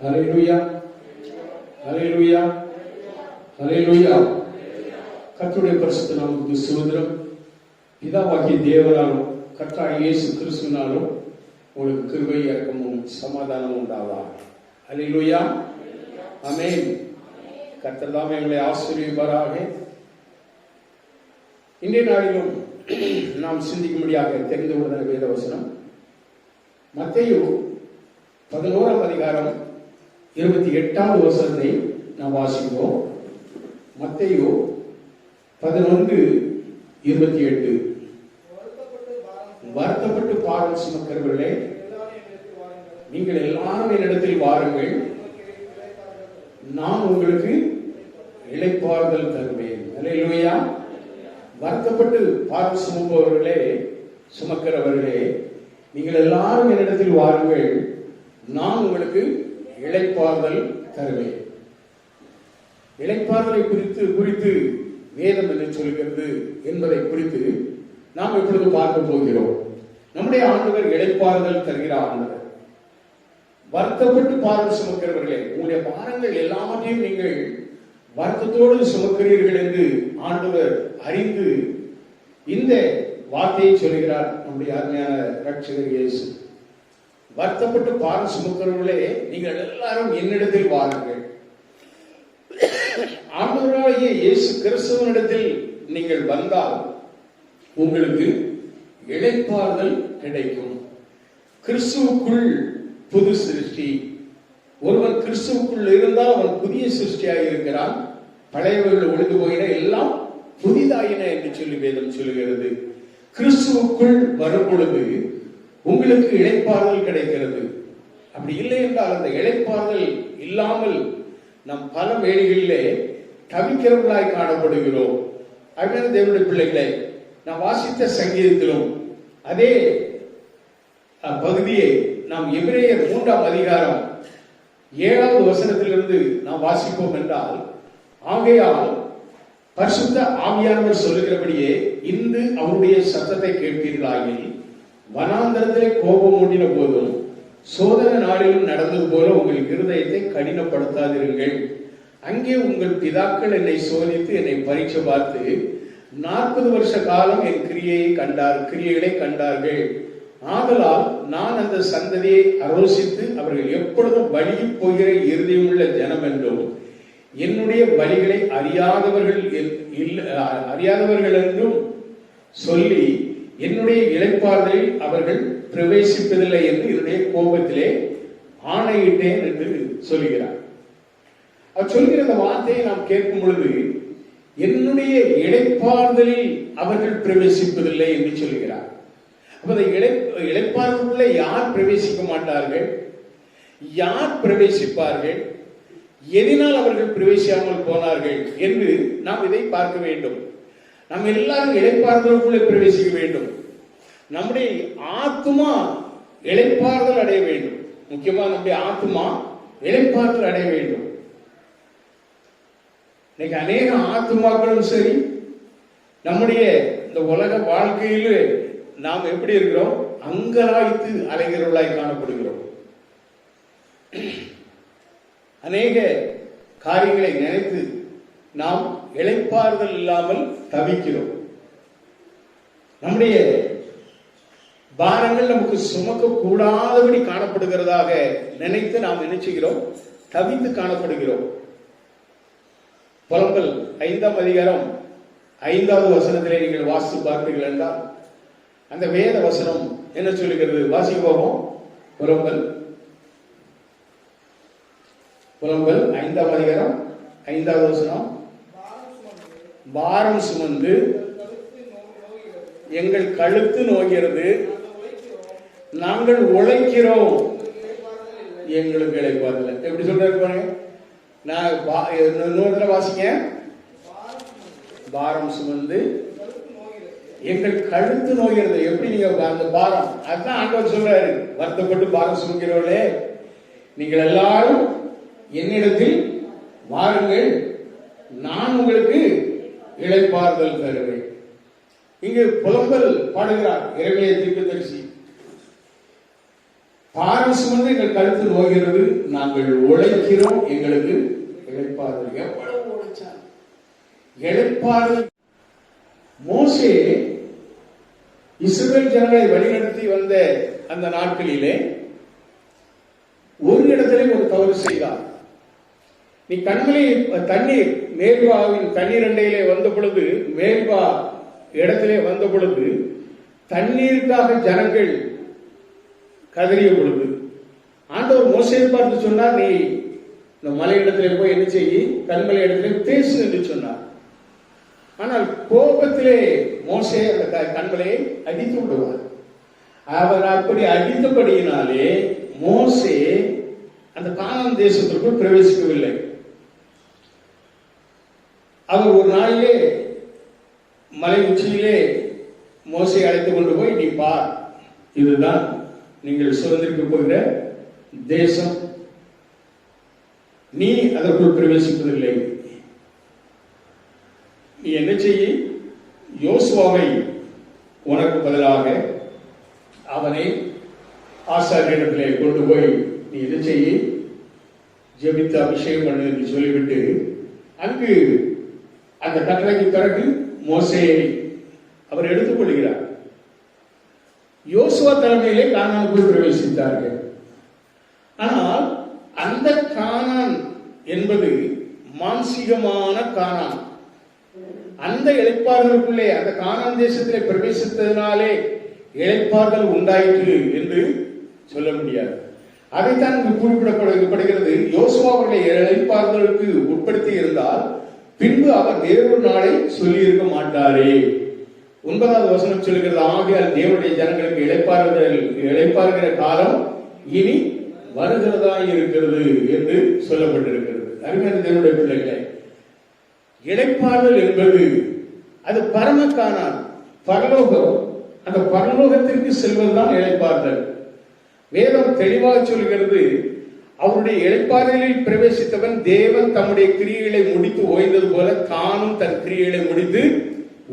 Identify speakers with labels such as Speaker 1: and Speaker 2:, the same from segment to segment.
Speaker 1: ஹல்லேலூயா, ஹல்லேலூயா, ஹல்லேலூயா. கர்த்தருடைய பரிசுத்த நாமத்துக்கு ஸ்தோத்திரம். பிதாவாகிய தேவனாலும் கர்த்தராகிய இயேசு கிறிஸ்துவினாலும் உங்களுக்கு கிருபை, இரக்கமும் சமாதானமும் உண்டாவதாக. ஹல்லேலூயா, ஆமென். கர்த்தர் தாமே எங்களை ஆசீர்வதிப்பாராக. இன்றைய நாளிலும் நாம் சிந்திக்கும்படியாக தெரிந்து கொள்கிற வேத வசனம் மத்தேயு 11ஆம் அதிகாரம் 28வது வசனத்தை நாம் வாசிப்போம். மத்தேயு 11:28. வருத்தப்பட்டு பாரம் சுமக்கிறவர்களே, நீங்கள் எல்லாரும் என்னிடத்தில் வாருங்கள், நான் உங்களுக்கு இளைப்பாறுதல் தருவேன். அல்லேலூயா. வருத்தப்பட்டு பாரம் சுமக்கிறவர்களே, நீங்கள் எல்லாரும் என்னிடத்தில் வாருங்கள், நான் உங்களுக்கு இளைப்பாறுதல் தருவேன். இளைப்பாறுதலை குறித்து வேதம் என்ன சொல்கிறது என்பதை குறித்து நாம் எப்பொழுது பார்க்க போகிறோம். நம்முடைய ஆண்டவர் இளைப்பாறுதல் தருகிற ஆண்டவர். வருத்தப்பட்டு பாரம் சுமக்கிறவர்களே, உங்களுடைய பாரங்கள் எல்லாவற்றையும் நீங்கள் வருத்தத்தோடு சுமக்கிறீர்கள் என்று ஆண்டவர் அறிந்து இந்த வார்த்தையை சொல்கிறார் நம்முடைய அருமையான இரட்சகர் இயேசு. வருத்தப்பட்டு பாரம் சுமக்கிறவர்களே, நீங்கள் எல்லாரும் என்னிடத்தில் வாருங்கள். ஆண்டவராகிய இயேசு கிறிஸ்துவனிடத்தில் நீங்கள் வந்தால் உங்களுக்கு இளைப்பாறுதல் கிடைக்கும். கிறிஸ்துவுக்குள் புது சிருஷ்டி. ஒருவன் கிறிஸ்துவுக்குள் இருந்தால் அவன் புதிய சிருஷ்டியாக இருக்கிறான். பழையவர்கள் ஒழிந்து போயின, எல்லாம் புதிதாயின என்று சொல்லி வேதம் சொல்லுகிறது. கிறிஸ்துவுக்குள் வரும் பொழுது உங்களுக்கு இளைப்பாறுதல் கிடைக்கிறது. அப்படி இல்லை என்றால் அந்த இளைப்பாறுதல் இல்லாமல் நம் பல வேளைகளிலே தவிக்கிறவர்களாய் காணப்படுகிறோம். அருமையான தேவனுடைய பிள்ளைகளை, நாம் வாசித்த சங்கீதத்திலும் அதே பகுதியை நாம் எபிரேயர் 3ஆம் அதிகாரம் 7வது வசனத்திலிருந்து நாம் வாசிப்போம் என்றால், ஆகையால் பரிசுத்த ஆவியானவர் சொல்லுகிறபடியே இன்று அவருடைய சத்தத்தை கேட்பீர்களாகில், வனாந்தரத்திலே கோபம் மூட்டின போதும் சோதனை நாளிலும் நடந்தது போல உங்கள் இருதயத்தை கடினப்படுத்தாதிருங்கள். அங்கே உங்கள் பிதாக்கள் என்னை சோதித்து என்னை பரீட்சை பார்த்து 40 வருஷ காலம் என் கிரியைகளை கண்டார்கள். ஆதலால் நான் அந்த சந்ததியை அரோசித்து அவர்கள் எப்பொழுதும் வழி போகிற இருதயமுள்ள ஜனம் என்றும் என்னுடைய வழிகளை அறியாதவர்கள் என்றும் சொல்லி என்னுடைய இளைப்பாறுதலில் அவர்கள் பிரவேசிப்பதில்லை என்று என்னுடைய கோபத்திலே ஆணையிட்டேன் என்று சொல்கிறார். அவர் சொல்கிற அந்த வார்த்தையை நாம் கேட்கும் பொழுது என்னுடைய இளைப்பாறுதலில் அவர்கள் பிரவேசிப்பதில்லை என்று சொல்கிறார். அப்ப இளைப்பாறுதலுக்குள்ள யார் பிரவேசிக்க மாட்டார்கள், யார் பிரவேசிப்பார்கள், எதனால் அவர்கள் பிரவேசிக்காமல் போனார்கள் என்று நாம் இதை பார்க்க வேண்டும். நாம் எல்லாரும் இளைப்பாறுதலுக்குள்ளே பிரவேசிக்க வேண்டும். நம்முடைய ஆத்மா இளைப்பாறுதல் அடைய வேண்டும். முக்கியமா நம்முடைய ஆத்மா இளைப்பாறுதல் அடைய வேண்டும். இன்னைக்கு அநேக ஆத்மாக்களும் சரி, நம்முடைய இந்த உலக வாழ்க்கையில் நாம் எப்படி இருக்கிறோம், அங்கலாய்த்து அலைகிறவர்களாய் காணப்படுகிறோம். அநேக காரியங்களை நினைத்து நாம் இளைப்பாறுதல் இல்லாமல் தவிக்கிறோம். நம்முடைய பாரங்கள் நமக்கு சுமக்க கூடாதபடி காணப்படுகிறதாக நினைத்து நாம் நினைச்சுகிறோம், தவித்து காணப்படுகிறோம். புலம்பல் 5ஆம் அதிகாரம் 5வது வசனத்திலே நீங்கள் வாசித்து பார்த்தீர்கள் என்றால் அந்த வேத வசனம் என்ன சொல்லுகிறது? வாசிக்க போவோம். புலம்பல் 5ஆம் அதிகாரம் 5வது வசனம். பாரம் சுமந்து எங்கள் கழுத்து நோகிறது, நாங்கள் உழைக்கிறோம், எங்களுக்கு இளைப்பாறுதல். எப்படி சொல்றாரு பாருங்க. நான் வாசிங்க. பாரம் சுமந்து எங்கள் கழுத்து நோகிறது. எப்படி நீங்க அந்த பாரம், அதுதான் ஆண்டவர் சொல்றாரு. வருத்தப்பட்டு பாரம் சுமக்கிறவர்களே, நீங்கள் எல்லாரும் என்னிடத்தில் வாருங்கள், நான் உங்களுக்கு இளைப்பாறுதல் தருவேன். இங்கு புலம்பல் பாடுகிறார் எரேமியா தீர்க்கதரிசி. பாரம் சுமந்து எங்கள் கழுத்து நோகிறது, நாங்கள் உழைக்கிறோம், எங்களுக்கு இளைப்பாறுதல். எவ்வளவு உழைச்சார் இளைப்பாறுதல். மோசே இஸ்ரவேல் ஜனங்களை வழிநடத்தி வந்த அந்த நாட்களிலே ஒரு இடத்திலே ஒரு தவறு செய்தார். நீ கண்களை தண்ணீர் மேல்வாவின் தண்ணீர் அண்டையிலே வந்த பொழுது, மேல்வா இடத்திலே வந்த பொழுது தண்ணீருக்காக ஜனங்கள் கதறிய பொழுது ஆண்டவர் மோசேயை பார்த்து சொன்னார், நீ இந்த மலை இடத்திலே போய் என்ன செய்யி, கண்மலை இடத்திலே பேசு என்று சொன்னார். ஆனால் கோபத்திலே மோசே அந்த கண்மலையை அடித்து விடுவார். அவர் அப்படி அடித்தபடியினாலே மோசே அந்த கானான் தேசத்திற்குள் பிரவேசிக்கவில்லை. அவர் ஒரு நாளிலே மலை உச்சியிலே மோசே அழைத்துக் கொண்டு போய், நீ பார், இதுதான் நீங்கள் சுதந்திரிக்க போகிற தேசம், நீ அதற்குள் பிரவேசிப்பதில்லை. நீ என்ன செய்ய, யோசுவாவை உனக்கு பதிலாக அவனை ஆசாரியனிடத்திலே கொண்டு போய் நீ என்ன செய்ய, ஜெபித்து அபிஷேகம் பண்ணு என்று சொல்லிவிட்டு அங்கு அந்த கட்டளைக்கு பிறகு மோசேயை அவர் எடுத்துக் கொள்கிறார். யோசுவா தலைமையிலே கானானுக்குள் பிரவேசித்தார்கள். ஆனால் அந்த கானான் என்பது மானசீகமான கானான். அந்த இளைப்பாறுதலுக்குள்ளே அந்த கானான் தேசத்திலே பிரவேசித்ததினாலே இளைப்பாறுதல் உண்டாயிற்று என்று சொல்ல முடியாது. அதைத்தான் இங்கு குறிப்பிடப்படுகிறது. யோசுவா அவர்களை இளைப்பாறுதலுக்கு உட்படுத்தி இருந்தால் பின்பு அவர் வேறொரு நாளை சொல்லி இருக்க மாட்டாரே. 9வது வசனம் சொல்லுகிறது, ஆகையால் தேவனுடைய ஜனங்களுக்கு இளைப்பாறுகிற காலம் இனி வருகிறதா இருக்கிறது என்று சொல்லப்பட்டிருக்கிறது. அருமையான தேவனுடைய பிள்ளைகளே, இளைப்பாறுதல் என்பது அது பரமக்கானான், பரலோகம். அந்த பரலோகத்திற்கு செல்வதுதான் இளைப்பாறுதல். வேதம் தெளிவாக சொல்கிறது, அவருடைய இளைப்பாறுதலில் பிரவேசித்தவன் தேவன் தம்முடைய கிரியைகளை முடித்து ஓய்ந்தது போல தானும் தன் கிரியைகளை முடித்து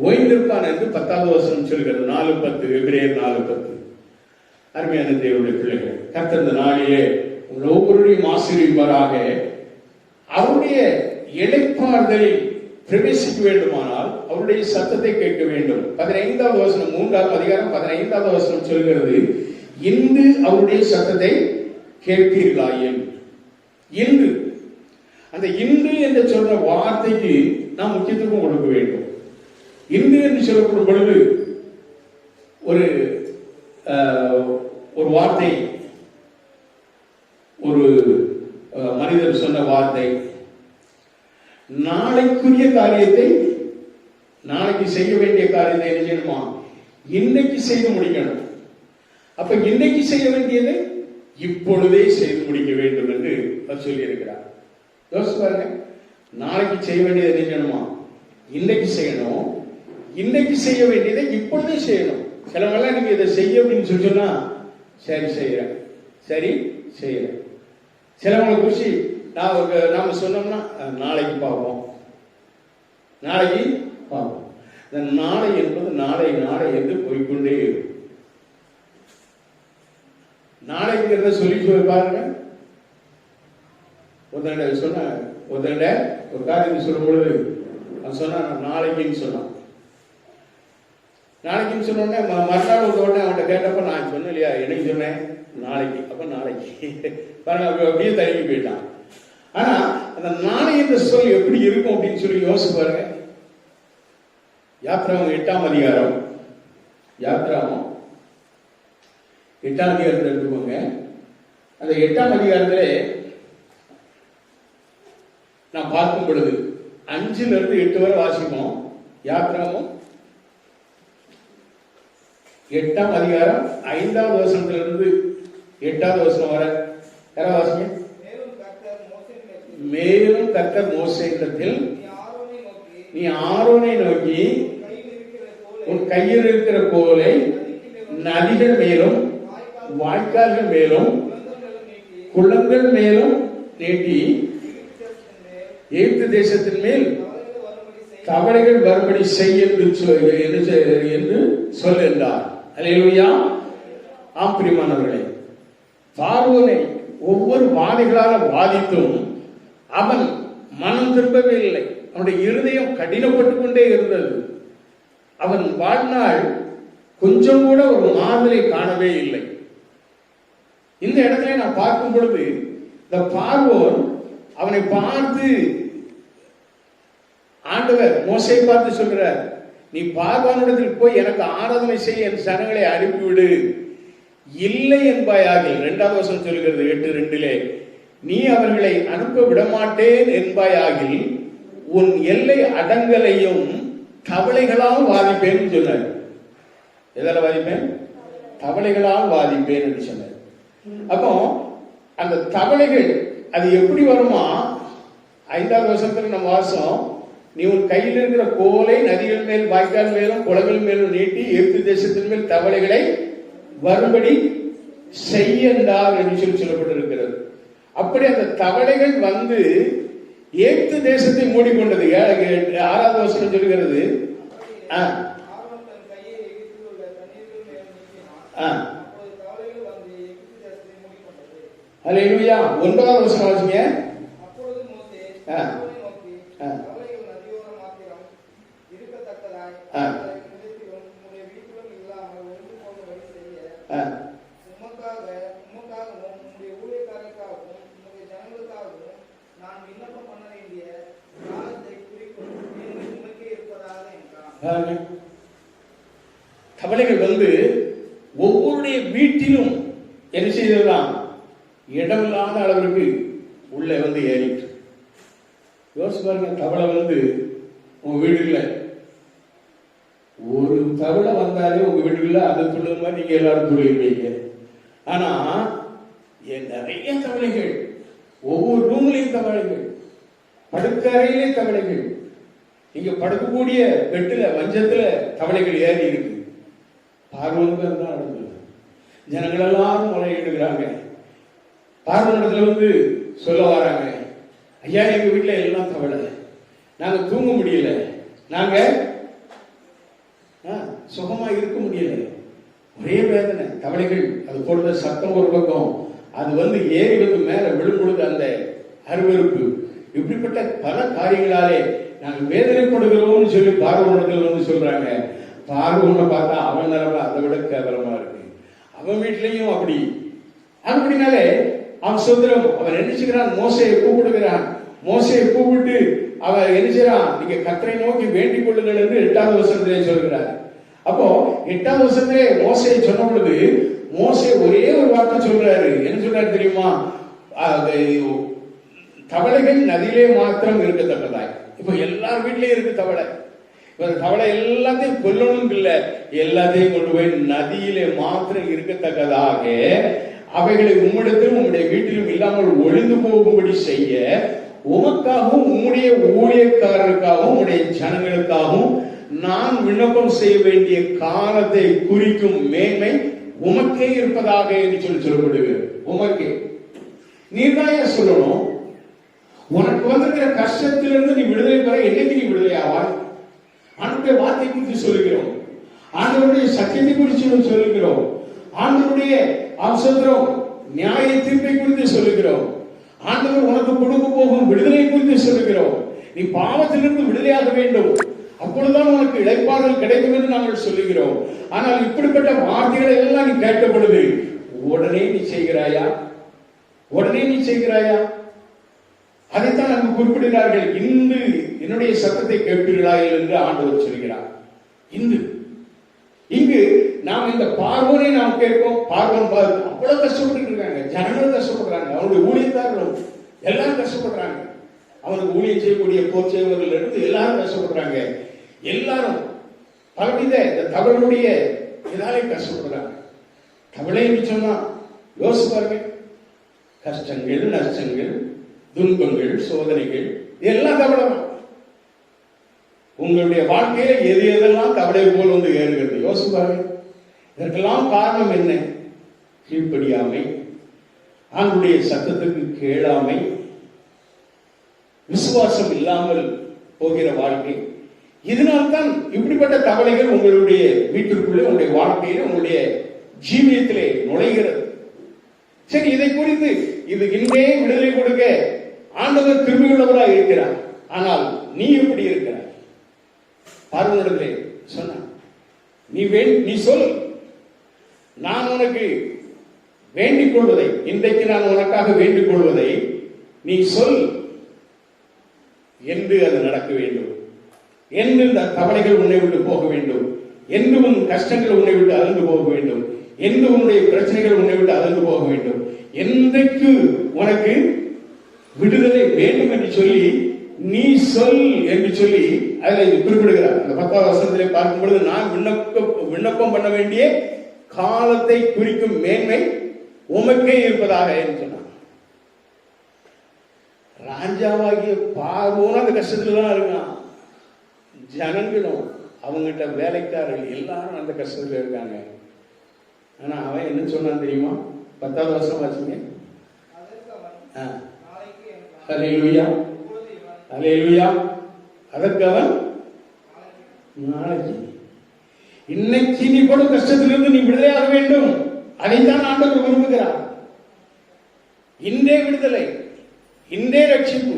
Speaker 1: ஓய்ந்திருப்பான் என்று 10வது வசனம் சொல்கிறது. 4:10, எபிரேயர் 4:10. அருமையான தேவனுடைய பிள்ளைகள், கர்த்தர் இந்த நாளிலே உங்கள் ஒவ்வொருவரையும் ஆசீர்வதிப்பாராக. அவருடைய இளைப்பாறுதலில் பிரவேசிக்க வேண்டுமானால் அவருடைய சத்தத்தை கேட்க வேண்டும். 15வது வசனம், 3வது அதிகாரம் 15வது வசனம் சொல்கிறது, இன்று அவருடைய சத்தத்தை கேட்பீர்களாயின். இன்று, அந்த இன்று என்று சொல்ற வார்த்தைக்கு நாம் முக்கியத்துவம் கொடுக்க வேண்டும். இன்று என்று சொல்லப்படும் பொழுது ஒரு வார்த்தை, ஒரு மனிதர் சொன்ன வார்த்தை, நாளைக்குரிய காரியத்தை, நாளைக்கு செய்ய வேண்டிய காரியத்தை என்ன செய்யணுமா, இன்னைக்கு செய்து முடிக்கணும். அப்ப இன்னைக்கு செய்ய வேண்டியதை இப்பொழுதே செய்து முடிக்க வேண்டும் என்று சொல்லி இருக்கிறார். யோசிச்சு பாருங்க, நாளைக்கு செய்ய வேண்டியதை என்ன செய்யணுமா, இன்னைக்கு செய்யணும். இன்னைக்கு செய்ய வேண்டியதை இப்பொழுதே செய்யணும். சிலவெல்லாம் நீங்க இதை செய்ய அப்படின்னு சொன்னா சரி செய்யறேன், சரி செய்யறேன். சிலவங்களை குறிச்சு நாம சொன்னோம்னா நாளைக்கு பார்ப்போம், நாளைக்கு பார்ப்போம். இந்த நாளை என்பது நாளை நாளை என்று போய்கொண்டே இருக்கும். நாளைங்கிறத சொல்லி பாருங்க. ஒரு காரியத்தை சொல்லும் பொழுது அவன் சொன்னா நாளைக்குன்னு சொன்னான். நாளைக்குன்னு சொன்ன மறுநாள் உடனே அவன்கிட்ட கேட்டப்ப நான் சொன்னேன் இல்லையா, எனக்கு சொன்னேன் நாளைக்கு, அப்ப நாளைக்கு பாருங்க, அப்படியே தழுவி போயிட்டான். ஆனா அந்த நாளை என்ற சொல் எப்படி இருக்கும் அப்படின்னு சொல்லி யோசிச்சு பாருங்க. யாத்ராமம் 8ஆம் அதிகாரம், யாத்ராமம் 8ஆம் அதிகாரத்தில் எடுத்துக்கோங்க. அந்த 8ஆம் அதிகாரத்திலே நான் பார்க்கும் பொழுது 5லிருந்து 8 வரை வாசிப்போம். யாத்ராமம் 8ஆம் அதிகாரம் 5வது வசனத்திலிருந்து 8வது வசனம் வரை யாரா வாசிங்க. மேலும் கர்த்தர் மோசேயிடத்தில், நீ ஆரோனை நோக்கி உன் கையில் இருக்கிற கோலை நதிகள் மேலும் வாய்க்கால்கள் மேலும் குளங்கள் மேலும் நீட்டி எகிப்து தேசத்தின் மேல் தவளைகள் வரும்படி செய் என்று சொல் என்றார். அல்லேலூயா. ஆம் பிரியமானவர்களே, பார்வோனை ஒவ்வொரு வாதைகளால வாதித்தும் அவன் மனம் திரும்பவே இல்லை. அவனுடைய இருதயம் கடினப்பட்டு கொண்டே இருந்தது. அவன் வாழ்நாள் கொஞ்சம் கூட ஒரு மாறுதலை காணவே இல்லை. இந்த இடத்துல நான் பார்க்கும் பொழுது இந்த பார்வோன் அவனை பார்த்து ஆண்டவர் மோசேயை பார்த்து சொல்றார், நீ பார்வோனிடத்தில் போய் எனக்கு ஆராதனை செய்ய என் சனங்களை அனுப்பிவிடு. இல்லை என்பாயாக. 2வது வசனம் சொல்கிறது 8:2, நீ அவர்களை அனுப்ப விடமாட்டேன் என்பாயாகில் உன் எல்லை அடங்கலையும் தவளைகளால் வாதிப்பேன் சொன்னார். எதால வாதிப்பேன்? தவளைகளால் வாதிப்பேன் என்று சொன்னார். அப்போ அந்த தவளைகள் அது எப்படி வருமா? 5வது வசனத்துல நம்ம வாசம், நீ உன் கையில் இருக்கிற கோலை நதிகள் மேல் வாய்க்கால் மேலும் குளங்கள் மேலும் நீட்டி எகிப்து தேசத்தின் மேல் தவளைகளை வரும்படி செய்யண்டார் என்று சொல்லப்பட்டிருக்கிறது. அப்படி அந்த தவளைகள் வந்து எகிப்து தேசத்தை மூடிக்கொண்டது. 6வது வசனம் சொல்கிறது, அல்லேலூயா. 9வது வசனம் வாசிங்க. தவளைகள் வந்து ஒவ்வொருடைய வீட்டிலும் என்ன செய்ததுதான் இடமில்லாத அளவிற்கு உள்ளே வந்து ஏறிட்டு. யோசிச்சு பாருங்க, தவளை வந்து உங்க வீடுல ஒரு தவளை வந்தாலே உங்க வீட்டுக்குள்ள அது துள்ளுற மாதிரி நீங்க எல்லாரும் துள்ளிடுவீங்க. ஆனா நிறைய தவளைகள், ஒவ்வொரு ரூம்லையும் தவளைகள், படுக்கறையிலே தவளைகள், நீங்க படுக்கக்கூடிய பெட்டுல மஞ்சத்துல தவளைகள் ஏறி இருக்கு. பார்வனுக்கு தான் நடந்தது. ஜனங்கள் எல்லாரும் முறையிடுகிறாங்க. பார்வனிடத்துல வந்து சொல்ல வராங்க, ஐயா எங்க வீட்டுல எல்லாம் தவளை, நாங்க தூங்க முடியல, நாங்க சுகமா இருக்க முடியல, ஒரே வேதனை. தவளைகள் அது போடுற சத்தம் ஒரு பக்கம், அது வந்து ஏறி வந்து மேல விழும் பொழுது அந்த அருவருப்பு, இப்படிப்பட்ட பல காரியங்களாலே நாங்கள் வேதனைப்படுகிறோம்னு சொல்லி பார்வனிடத்தில் வந்து சொல்றாங்க. பார்வனை பார்த்தா அவன் நிலம அதை விட கேவலமா இருக்கு. அவன் வீட்லயும் அப்படி. அப்படினாலே அவன் சுதந்திரம் அவன் என்ன செய்கிறான், மோசையை கூப்பிடுகிறான். மோசையை கூப்பிட்டு அவன் என்ன செய்யறான், நீங்க கர்த்தரை நோக்கி வேண்டிக் கொள்ளுங்கள் என்று 8வது வசனத்திலே சொல்கிறார். அப்போ 8வது வசனத்திலே மோசையை சொன்ன பொழுது மோசே ஒரே ஒரு வார்த்தை சொல்றாரு. என்ன சொல்றாரு தெரியுமா? தவளைகள் நதியிலே மாத்திரம் இருக்கத்தக்கதாய். இப்ப எல்லார் வீட்லயும் இருக்கு தவளை. தவளை எல்லாத்தையும் கொல்லணும் இல்ல, எல்லாத்தையும் கொண்டு போய் நதியிலே மாத்திரம் இருக்கத்தக்கதாக அவைகளை உம்மிடத்திலும் உம்முடைய வீட்டிலும் இல்லாமல் ஒளிந்து போகும்படி செய்ய உமக்காகவும் உம்முடைய ஊழியக்காரருக்காகவும் உம்முடைய ஜனங்களுக்காகவும் நான் விண்ணப்பம் செய்ய வேண்டிய காலத்தை குறிக்கும் மேன்மை உமக்கே இருப்பதாக என்று சொல்லப்படுகிறது. உமக்கே நீர்தான் சொல்லணும். உனக்கு வந்திருக்கிற கஷ்டத்திலிருந்து நீ விடுதலை பெற என்னைக்கு நீ விடுதலை ஆவாய்? ஆண்டவருடைய வார்த்தை குறித்து சொல்லுகிறோம், ஆண்டவருடைய சத்தியத்தை குறித்து சொல்லுகிறோம், ஆண்டவருடைய அவசரம் நியாய தீர்ப்பை குறித்து சொல்லுகிறோம், ஆண்டவர் உனக்கு கொடுக்க போகும் விடுதலை குறித்து சொல்லுகிறோம். நீ பாவத்திலிருந்து விடுதலையாக வேண்டும், அப்பொழுதுதான் உனக்கு இளைப்பாறுதல் கிடைக்கும் என்று நாங்கள் சொல்லுகிறோம். ஆனால் இப்படிப்பட்ட வார்த்தைகளை எல்லாம் நீ கேட்ட பொழுது உடனே நீ செய்கிறாயா? உடனே நீ செய்கிறாயா? அதைத்தான் அங்கு குறிப்பிடுகிறார்கள். இன்று என்னுடைய சத்தத்தை கேட்பீர்களா என்று ஆண்டவர் சொல்கிறார். இங்கு நாம் இந்த பார்வோனை நாம் கேட்போம். பார்வோன் அவ்வளவு கஷ்டப்பட்டு இருக்காங்க, ஜனங்களும் கஷ்டப்படுறாங்க, அவனுடைய ஊழியக்காரர்களும் எல்லாரும் கஷ்டப்படுறாங்க, அவனுக்கு ஊழியம் செய்யக்கூடிய போர் செய்வர்கள் இருந்து எல்லாரும் கஷ்டப்படுறாங்க. எல்லாரும் பலவித இந்த தவளுடைய இதாலே கஷ்டப்படுறாங்க. தவளை சொன்னா யோசிப்பார்கள், கஷ்டங்கள், நஷ்டங்கள், துன்பங்கள், சோதனைகள் எல்லாம் தவளை. உங்களுடைய வாழ்க்கையில எது எதெல்லாம் தவளை போல் வந்து ஏறுகிறது யோசிப்பார்கள். இதற்கெல்லாம் காரணம் என்ன? கீழ்ப்படியாமை, ஆண்டுடைய சத்தத்துக்கு கேளாமை, விசுவாசம் இல்லாமல் போகிற வாழ்க்கை. இதனால்தான் இப்படிப்பட்ட தவளைகள் உங்களுடைய வீட்டிற்குள்ளே, உங்களுடைய வாழ்க்கையில, உங்களுடைய ஜீவியத்திலே நுழைகிறது. சரி, இதை குறித்து இது இன்றே விடுதலை கொடுக்க ஆண்டவர் கிருபையுள்ளவராக இருக்கிறார். ஆனால் நீ எப்படி இருக்கிறாய்? பார்வனிடத்திலே சொன்ன, நீ சொல், நான் உனக்கு வேண்டிக் கொள்வதை, இன்றைக்கு நான் உனக்காக வேண்டிக் கொள்வதை நீ சொல் என்று அது நடக்க வேண்டும், என்று இந்த கவலைகள் உன்னை விட்டு போக வேண்டும், என்று உன் கஷ்டங்கள் உன்னை விட்டு அகன்று போக வேண்டும், என்று உன்னுடைய பிரச்சனைகள் உன்னை விட்டு அகன்று போக வேண்டும், என்றைக்கு உனக்கு விடுதலை வேண்டும் என்று சொல்லி நீ சொல் என்று சொல்லி அதில் குறிப்பிடுகிறார். அந்த 10வது வசனத்திலே பார்க்கும் பொழுது, நான் விண்ணப்பம் பண்ண வேண்டிய காலத்தை குறிக்கும் மேன்மை உமக்கே இருப்பதாக என்று சொன்னார். ராஜாவாகிய பார்வோன் அந்த கஷ்டத்துல தான் இருக்கான். ஜனங்களும் அவங்ககிட்ட வேலைக்காரர்கள் எல்லாரும் அந்த கஷ்டத்துல இருக்காங்க. ஆனா அவன் என்ன சொன்னான் தெரியுமா? 10வது வருஷம் ஆச்சுங்க. ஹல்லேலூயா, ஹல்லேலூயா. அதற்கு அவன் நாளைக்கு, இன்னைக்கு நீ படும் கஷ்டத்திலிருந்து நீ விடுதலையாக வேண்டும். அதைத்தான் ஆண்டவர் விரும்புகிறார். இன்றே விடுதலை, இன்றே ரட்சிப்பு,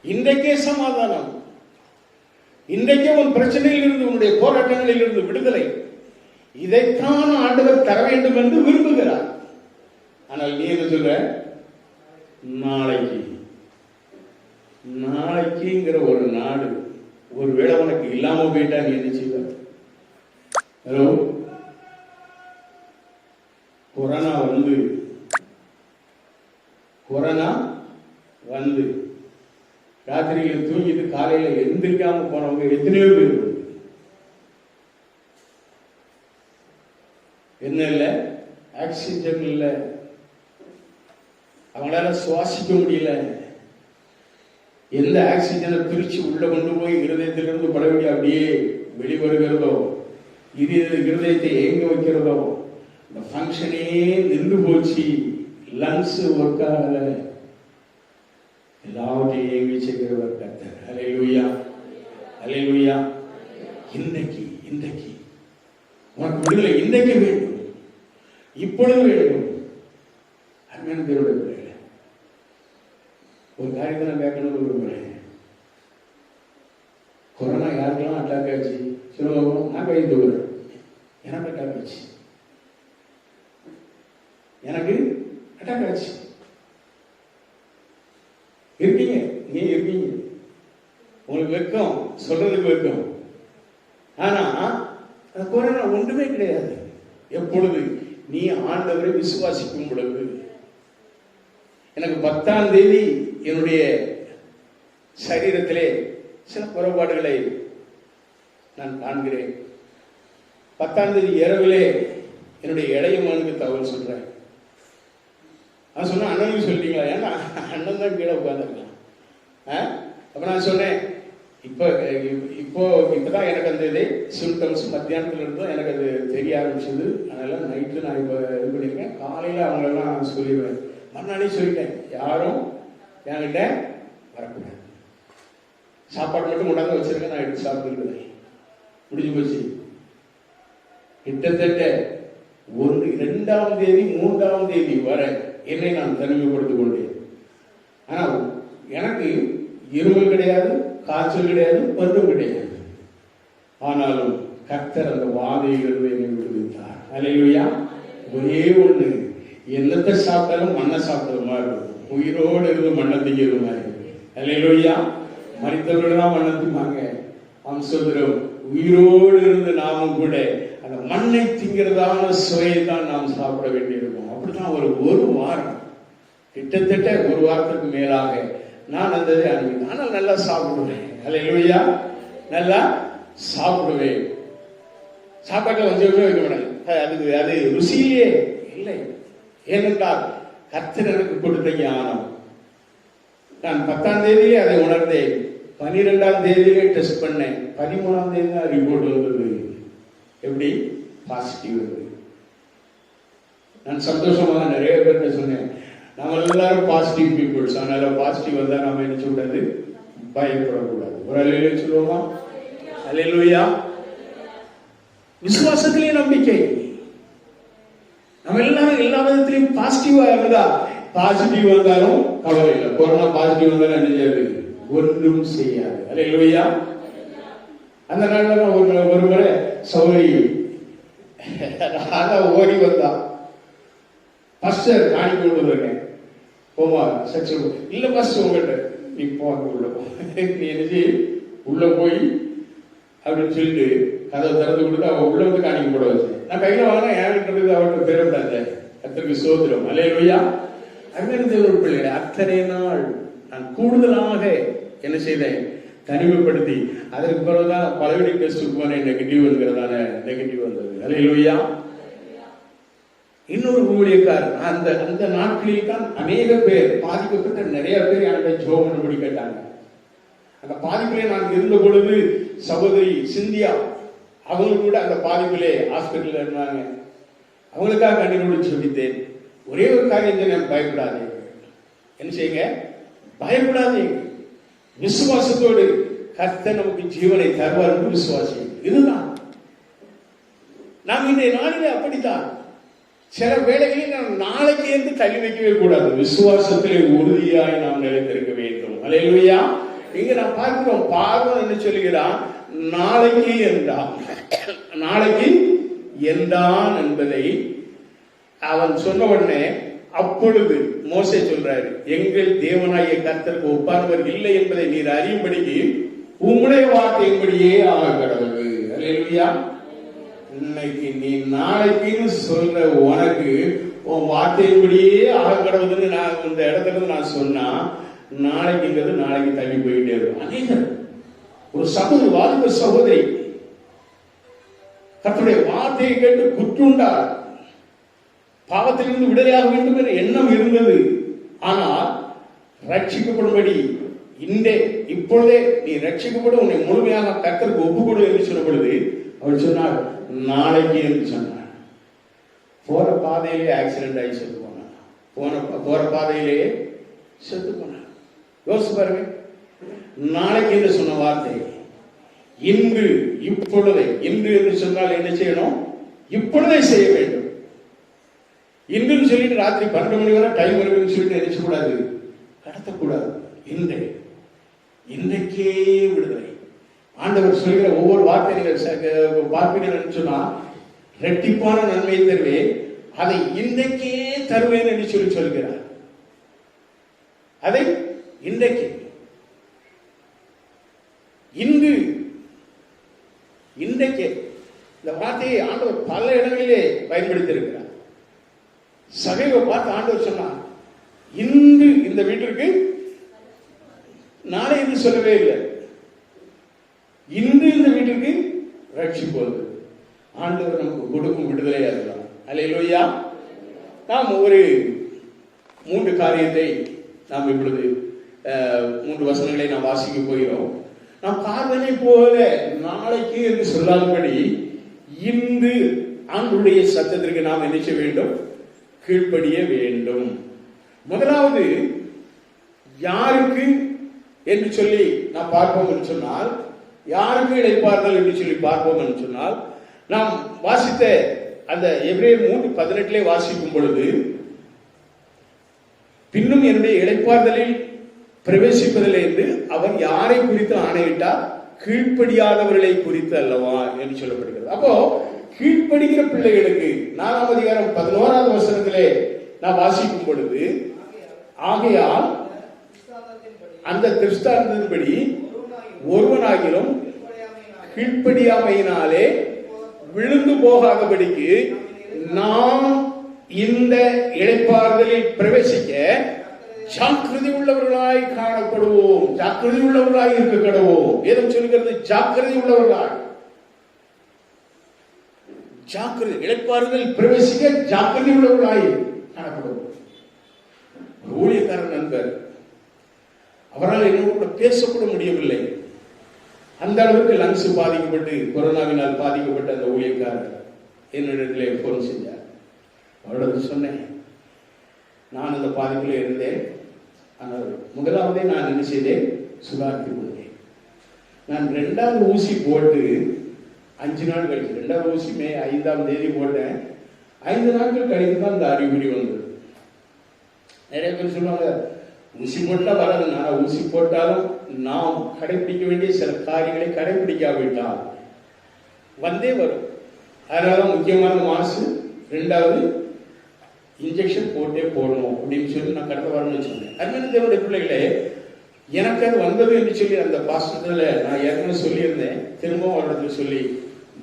Speaker 1: இன்றைக்கே சமாதானம், இன்றைக்கே உன் பிரச்சனையில் இருந்து, உன்னுடைய போராட்டங்களில் இருந்து விடுதலை, இதைத்தான் ஆண்டவர் தர வேண்டும் என்று விரும்புகிறார். ஆனால் நீ என்ன சொல்ற? நாளைக்கு. நாளைக்குங்கிற ஒரு நாடு ஒருவேளை உனக்கு இல்லாம போயிட்டா நீ என்ன செய்வ? ஹலோ, கொரோனா வந்து ராத்திரியில தூங்கிட்டு காலையில எந்திரிக்காம போனவங்க எத்தனையோ பேர். என்ன இல்ல, ஆக்சிஜன் இல்ல, அவங்களால சுவாசிக்க முடியல. எந்த ஆக்சிஜனை பிரிச்சு உள்ள கொண்டு போய் இருதயத்திலிருந்து படவேண்டிய அப்படியே வெளிவருகிறதோ, இருதயத்தை ஏங்க வைக்கிறதோ, இந்த ஃபங்க்ஷனே நின்று போச்சு, லங்ஸ் ஒர்க் ஆகல, எல்லாவற்றையும் ஏங்கி செய்கிறவர் கர்த்தர். ஹல்லேலூயா, ஹல்லேலூயா. இன்றைக்கு உனக்கு விடுதலை இன்றைக்கு வேண்டும், இப்பொழுது வேண்டும். அருமையான தேவனுடைய பிள்ளைகளே, ஒரு காரியத்தை நான் கேட்கணும்னு விரும்புகிறேன். கொரோனா யாருக்கெல்லாம் அட்டாக் ஆச்சு சொல்லுங்க. நான் கை தூக்குறேன், எனக்கு அட்டாக் ஆச்சு, எனக்கு அட்டாக் ஆச்சு. இருக்கீங்க, நீங்க இருக்கீங்க, உங்களுக்கு வெக்கம், சொல்றதுக்கு வெக்கம். ஆனா கொரோனா ஒன்றுமே கிடையாது. எப்பொழுது நீ ஆண்டவரை விசுவாசிக்கும் பொழுது. எனக்கு 10ஆம் தேதி என்னுடைய சரீரத்திலே சில குறைபாடுகளை நான் காண்கிறேன். 10ஆம் தேதி இரவிலே என்னுடைய இளைய மகனுக்கு தகவல் சொல்றேன். நான் சொன்னேன், அண்ணனுக்கு சொல்லிட்டீங்களா? ஏன்னா அண்ணன் தான் கீழே உட்காந்துருக்கலாம். அப்ப நான் சொன்னேன், இப்பதான் எனக்கு அந்த இது சிம்டம்ஸ் மத்தியானத்துல இருந்தும் எனக்கு அது தெரிய ஆரம்பிச்சது. அதனால நைட்டு நான் இப்ப இது பண்ணிருக்கேன். காலையில அவங்களெல்லாம் சொல்லிடுவேன், மறுநாளே சொல்லிட்டேன், யாரும் என்கிட்ட வரக்கூடாது, சாப்பாடு மட்டும் கொண்டாந்து வச்சிருக்கேன், நான் எடுத்து சாப்பிட்டுருக்கேன், முடிஞ்சு போச்சு. கிட்டத்தட்ட 2ஆம் தேதி 3ஆம் தேதி வரை என்னை நான் தனிமைப்படுத்திக் கொண்டேன். ஆனா எனக்கு இருமல் கிடையாது, காய்ச்சல் கிடையாது, மருந்தும் கிடையாது. ஆனாலும் கர்த்தர் அந்த வாதையிலிருந்து என்னை விடுவித்தார். ஹல்லேலூயா. ஒரே ஒண்ணு, என்னத்தை சாப்பிட்டாலும் மண்ணை சாப்பிட்டது மாதிரி இருக்கும், உயிரோடு இருந்து மண்ணை திங்கிறது மாதிரி. ஹல்லேலூயா. மரித்தவர்கள் தான் மண்ணை திம்பாங்க. சொல்கிறோம், உயிரோடு இருந்து நாமும் கூட அந்த மண்ணை திங்கிறதான சுவையை தான் நாம் சாப்பிட வேண்டியிருக்கும். அப்படிதான் ஒரு வாரம், கிட்டத்தட்ட ஒரு வாரத்துக்கு மேலாக நான் அந்த அனுப்பி, ஆனால் நல்லா சாப்பிடுவேன். ஹல்லேலூயா, நல்லா சாப்பிடுவேன். சாப்பாட்டில் கொஞ்சமே வைக்க மாட்டேன், அது ருசியிலே இல்லை. ஏனென்றால் கர்த்தர் எனக்கு கொடுத்த ஞானம். நான் 10ஆம் தேதியிலே அதை உணர்ந்தேன். 12ஆம் தேதியிலே டெஸ்ட் பண்ணேன். 13ஆம் தேதி தான் ரிப்போர்ட் வந்தது. எப்படி? பாசிட்டிவ் வந்தது. நான் சந்தோஷமாக நிறைய பேர்கிட்ட சொன்னேன், நம்ம எல்லாரும் பாசிட்டிவ் பீப்புள்ஸ், அதனால பாசிட்டிவ் வந்தா நாம என்ன சொல்றது, பயப்படக்கூடாது. ஒரு அல்லேலூயா சொல்லுவோமா? அல்லேலூயா. விசுவாசத்திலே நம்பிக்கை. நம்ம எல்லாரும் எல்லா விதத்திலையும் பாசிட்டிவா இருந்தா, பாசிட்டிவ் வந்தாலும் கவலை இல்லை. கொரோனா பாசிட்டிவ் வந்தாலும் என்ன செய்யாது? ஒன்றும் செய்யாது. அல்லேலூயா. அந்த நாள்ல ஒரு முறை சௌரி ஓடி வந்தா, பாஸ்டர் காணி கொண்டு வந்திருக்கேன், போமா சர்ச்சை இல்ல பாஸ்டர் உங்கள்கிட்ட நீ போக உள்ள போ, நீ என்ன உள்ள போய் அப்படின்னு சொல்லிட்டு கதை திறந்து கொடுத்து அவன் உள்ள வந்து காணிக்க போட வச்சேன். நான் கையில வாங்கினா ஏன்றது அவர்கிட்ட பெறப்படாத. கர்த்தருக்கு ஸ்தோத்திரம். அல்லேலூயா. அங்கிருந்து ஒரு பிள்ளை அத்தனை நாள் நான் கூடுதலாக என்ன செய்தேன்? தனிமைப்படுத்தி அதற்கு பிறகுதான் பலவீன டெஸ்ட்டுக்கு போனேன். நெகட்டிவ்ங்கிறதான நெகட்டிவ் வந்தது. அல்லேலூயா. இன்னொரு ஊழியக்காரர் அந்த அந்த நாட்களில் தான் அநேக பேர் பாதிக்கப்பட்ட நிறைய பேர் என்னுடைய ஜோம் பண்ணபடி கேட்டாங்க. அந்த பாதிப்பிலே நான் இருந்த பொழுது சகோதரி சிந்தியா அவங்க கூட அந்த பாதிப்பிலே ஹாஸ்பிட்டல் இருந்தாங்க. அவங்களுக்காக கண்ணீரோடு சொல்லித்தேன். ஒரே ஒரு காரியம், பயப்படாதீங்க. என்ன செய்யுங்க? பயப்படாதீங்க. விசுவாசத்தோடு கர்த்தர் நமக்கு ஜீவனை தருவார் என்று விசுவாசி. இதுதான் நாம் இன்றைய நாளிலே அப்படித்தான். சில வேளைகளில் நாம் நாளைக்கு என்று தள்ளி வைக்கவே கூடாது. விசுவாசத்திலே உறுதியாய் நாம் நிலைத்திருக்க வேண்டும். அல்லேலூயா. இங்க நான் பார்க்கிறோம், பார்வன் என்ன சொல்லுகிறான்? நாளைக்கு என்றான். நாளைக்கு என்றான் என்பதை அவன் சொன்ன உடனே அப்பொழுது மோசே சொல்றாரு, எங்கள் தேவனாகிய கர்த்தருக்கு ஒப்பானவர் இல்லை என்பதை நீர் அறியும்படிக்கு உம்முடைய வார்த்தையின்படியே ஆக கடவுள். அல்லேலூயா. இன்னைக்கு நீ நாளைக்குன்னு சொல்ற உனக்கு உன் வார்த்தையின்படியே ஆக கடவுள்னு நான் இந்த இடத்துல நான் சொன்னா, நாளைக்குங்கிறது நாளைக்கு தள்ளி போயிட்டே இருக்கும். அநேகர் ஒரு சகோதரி, வாலிப சகோதரி கர்த்தருடைய வார்த்தையை கேட்டு குற்றுண்டார். பாவத்திலிருந்து விடுதலையாக வேண்டும் என்ற எண்ணம் இருந்தது. ஆனால் ரட்சிக்கப்படும்படி இப்பொழுதே நீ ரட்சிக்கப்படும், உன்னை முழுமையாக கர்த்தருக்கு ஒப்புக்கொடு என்று சொன்ன பொழுது அவள் சொன்னார், நாளைக்கு என்று சொன்னார். போற பாதையிலே ஆக்சிடென்ட் ஆகி செத்து போனார். போற பாதையிலேயே செத்து போனார். யோசிச்சு பாருங்க. நாளைக்கு என்று சொன்ன வார்த்தை இன்று, இப்பொழுதே. இன்று என்று சொன்னால் என்ன செய்யணும்? இப்பொழுதே செய்ய வேண்டும். இன்றுன்னு சொல்லிட்டு ராத்திரி 12 மணி வரை டைம் இருக்குன்னு சொல்லிட்டு நினைச்சக்கூடாது, கடத்தக்கூடாது. இன்றைக்கே விடுதலை. ஆண்டவர் சொல்கிற ஒவ்வொரு வார்த்தை நீங்கள் பார்ப்பீங்கன்னு சொன்னா, ரெட்டிப்பான நன்மை தருவேன், அதை இன்றைக்கே தருவேன் என்று சொல்கிறார். அதை இன்றைக்கு, இன்றைக்கு இந்த வார்த்தையை ஆண்டவர் பல இடங்களிலே பயன்படுத்தி இருக்கிறார். சகைவை பார்த்து ஆண்டவர் சொன்னார், இன்று இந்த வீட்டிற்கு, நாளை என்று சொல்லவே இல்லை, இன்று இந்த வீட்டிற்கு ரட்சிப்போது ஆண்டவர் நமக்கு கொடுக்கும் விடுதலையா இருக்கலாம். அல்லேலூயா. நாம் ஒரு 3 காரியத்தை நாம் இப்பொழுது 3 வசனங்களை நாம் வாசிக்க போகிறோம். நாம் பார்வனை போல நாளைக்கு என்று சொல்லாதபடி இன்று ஆண்டவருடைய சத்தத்திற்கு நாம் என்ன செய்ய வேண்டும்? கீழ்ப்படிய வேண்டும். முதலாவது யாருக்கு என்று சொல்லி நாம் பார்ப்போம் என்று சொன்னால், யாருக்கு இளைப்பாறுதல் என்று சொல்லி பார்ப்போம் என்று சொன்னால், நாம் வாசித்த அந்த எபிரேயர் 3:18 வாசிக்கும் பொழுது, பின்னும் என்னுடைய இளைப்பாறுதலில் பிரவேசிப்பதில்லை என்று அவர் யாரை குறித்து ஆணையிட்டார்? கீழ்ப்படியாதவர்களை குறித்து அல்லவா என்று சொல்லப்படுகிறது. அப்போ கீழ்ப்படுகிற பிள்ளைகளுக்கு 4ஆம் அதிகாரம் 11வது வசனத்திலே நான் வாசிக்கும் பொழுது, ஆகையால் அந்த திருஷ்டாந்தத்தின்படி ஒருவனாகிலும் கீழ்ப்படியாமையினாலே விழுந்து போகாதபடிக்கு நாம் இந்த இளைப்பாறுதலில் பிரவேசிக்க ஜாக்கிரதை உள்ளவர்களாய் காணப்படுவோம். ஜாக்கிரதை உள்ளவர்களாய் இருக்க கடவோம். வேதம் சொல்கிறது ஜாக்கிரதை உள்ளவர்களாய். ஜாக்கிரதை, இளைப்பாறுதல் பிரவேசிக்க ஜாக்கிரதை உள்ளவர்களாய் காணப்படுவோம். ஊழியக்காரன் நண்பர், அவரால் என்னோட பேசக்கூட முடியவில்லை. அந்த அளவுக்கு லங்ஸ் பாதிக்கப்பட்டு, கொரோனாவினால் பாதிக்கப்பட்ட அந்த ஊழியக்காரர் என்னிடத்திலே போன் செஞ்சார். அவரோட சொன்னேன், நான் அந்த பாதிப்பில் இருந்தேன். ஆனால் முதலாவதே நான் என்ன செய்தேன்? சுதாரித்துக் கொண்டேன். நான் 2வது ஊசி போட்டு 5 நாள் கழிச்சு, 2வது ஊசி மே 5ஆம் தேதி போட்டேன். 5 நாட்கள் கழித்து தான் அந்த அறிகுறி வந்தது. நிறைய பேர் சொல்லுவாங்க ஊசி போட்டா வராது. நான் ஊசி போட்டாலும் நாம் கடைபிடிக்க வேண்டிய சில காரியங்களை கடைபிடிக்காவிட்டால் வந்தே வரும். அதனால முக்கியமான மாசு 2வது இன்ஜெக்ஷன் போட்டே போடணும் அப்படின்னு சொல்லி நான் கடந்த வாரம் சொன்னேன். அருமையான தேவனுடைய பிள்ளைகளே, எனக்கு அது வந்தது என்று சொல்லி அந்த பாஸ்டர்ல நான் ஏற்கனவே சொல்லியிருந்தேன். திரும்பவும் அவரிடத்துல சொல்லி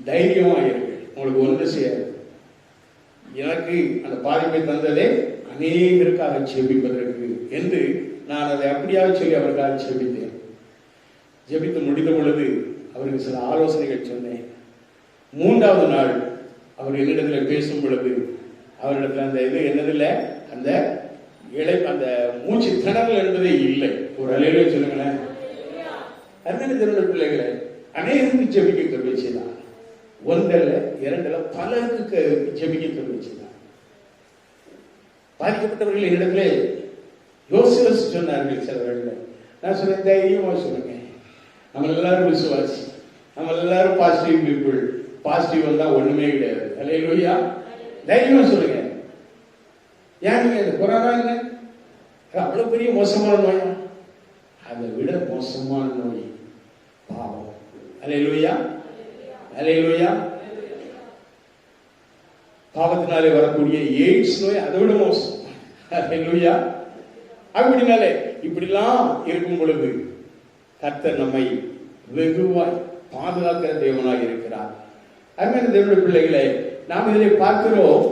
Speaker 1: தைரியமா இருக்கு, உங்களுக்கு ஒன்று செய்யாது. எனக்கு அந்த பாதிப்பை தந்ததே அநேகருக்காக ஜெபிப்பதற்கு என்று நான் அதை அப்படியாக சொல்லி அவருக்காக ஜெபித்தேன். ஜெபித்து முடிந்த பொழுது அவருக்கு சில ஆலோசனைகள் சொன்னேன். 3வது நாள் அவர் என்னிடத்துல பேசும் பொழுது அவரிடத்துல அந்த இது என்னதில்லை, அந்த அந்த மூச்சு திணறல் என்பதே இல்லை. ஒரு அலையிலே சொல்லுங்களேன். அருமையான தேவனுடைய பிள்ளைகளை, அநேகருக்கு ஜெபிக்க கருவி செய்தான். 1 அல்ல 2 அல்ல பலருக்கு ஜெபிக்க கருவி செய்தான். பாதிக்கப்பட்டவர்கள் என்னிடத்துல யோசிச்சு சொன்னார்கள். சில வேளையில நான் சொன்னேன், தைரியமா சொல்லுங்க, நம்ம எல்லாரும் விசுவாசி, நம்ம எல்லாரும் பாசிட்டிவ் பீப்புள். பாசிட்டிவ் வந்தா ஒண்ணுமே கிடையாது. அல்லேலூயா. தைரியமா சொல்லுங்க. ஏன் இந்த கொரோனா என்ன அவ்வளவு பெரிய மோசமான நோயா? அதை விட மோசமான நோய் பாவம். அல்லேலூயா, அல்லேலூயா. பாவத்தினாலே வரக்கூடிய எய்ட்ஸ் நோய் அதை விட மோசம். அல்லேலூயா. அப்படினாலே இப்படிலாம் இருக்கும் பொழுது கர்த்தர் நம்மை வெகுவாய் பாதுகாக்கிற தேவனாய் இருக்கிறார். அருமையான தேவனுடைய பிள்ளைகளை, நாம் இதிலே பார்க்கிறோம்,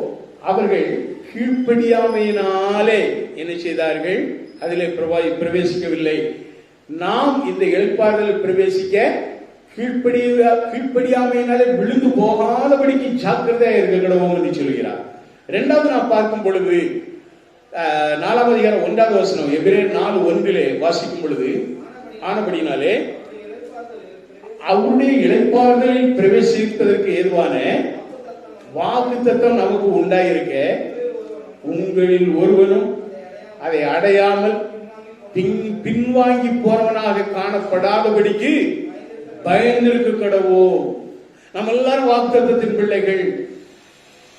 Speaker 1: அவர்கள் கீழ்ப்படியாமையினாலே என்ன செய்தார்கள்? அதிலே பிரவேசிக்கவில்லை. நாம் இந்த இளைப்பாறுதலில் பிரவேசிக்க கீழ்ப்படியாமையினாலே விழுந்து போகாதபடிக்கு ஜாக்கிரதையா இருக்க கடவோம் என்று சொல்கிறார். 2வது நாம் பார்க்கும் பொழுது 4ஆம் அதிகாரம் 1வது வசனம், எபிரேயர் 4:1 வாசிக்கும் பொழுது, ஆனபடினாலே அவருடைய இளைப்பாறுதலில் பிரவேசிப்பதற்கு ஏதுவான வாக்குத்தத்தம் நமக்கு உண்டாயிருக்க உங்களில் ஒருவனும் அதை அடையாமல் பின்வாங்கி போறவனாக காணப்படாதபடிக்கு பயந்திருக்க கடவோம். நம்ம எல்லாரும் வாக்குத்தத்தத்தின் பிள்ளைகள்.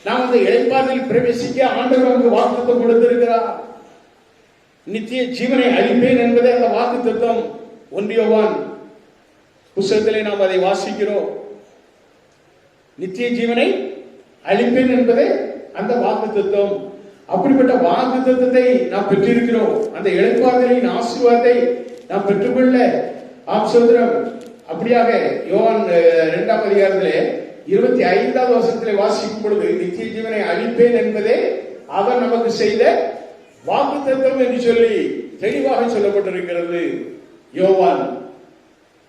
Speaker 1: நாம் அந்த இளைப்பாறுதலில் பிரவேசிக்க ஆண்டவர் நமக்கு வாக்குத்தத்தம் கொடுத்திருக்கிறார். நித்திய ஜீவனை அளிப்பேன் என்பதே அந்த வாக்குத்தத்தம். 1 யோவான் புத்தகத்திலே நாம் அதை வாசிக்கிறோம். நித்திய ஜீவனை அளிப்பேன் என்பதே அந்த வாக்குத்தத்தம். அப்படிப்பட்ட வாக்குத்தத்தத்தை நாம் பெற்றிருக்கிறோம். அந்த இளைப்பாறுதலின் ஆசீர்வாதத்தை நாம் பெற்றுக்கொள்ள ஆப்சோதரம். அப்படியாக யோவான் 2ஆம் அதிகாரத்திலே 25வது வசனத்திலே வாசிக்கும் பொழுது நித்திய ஜீவனை அளிப்பேன் என்பதே அவர் நமக்கு செய்த வாக்குத்தத்தம் என்று சொல்லி தெளிவாக சொல்லப்பட்டிருக்கிறது. யோவான்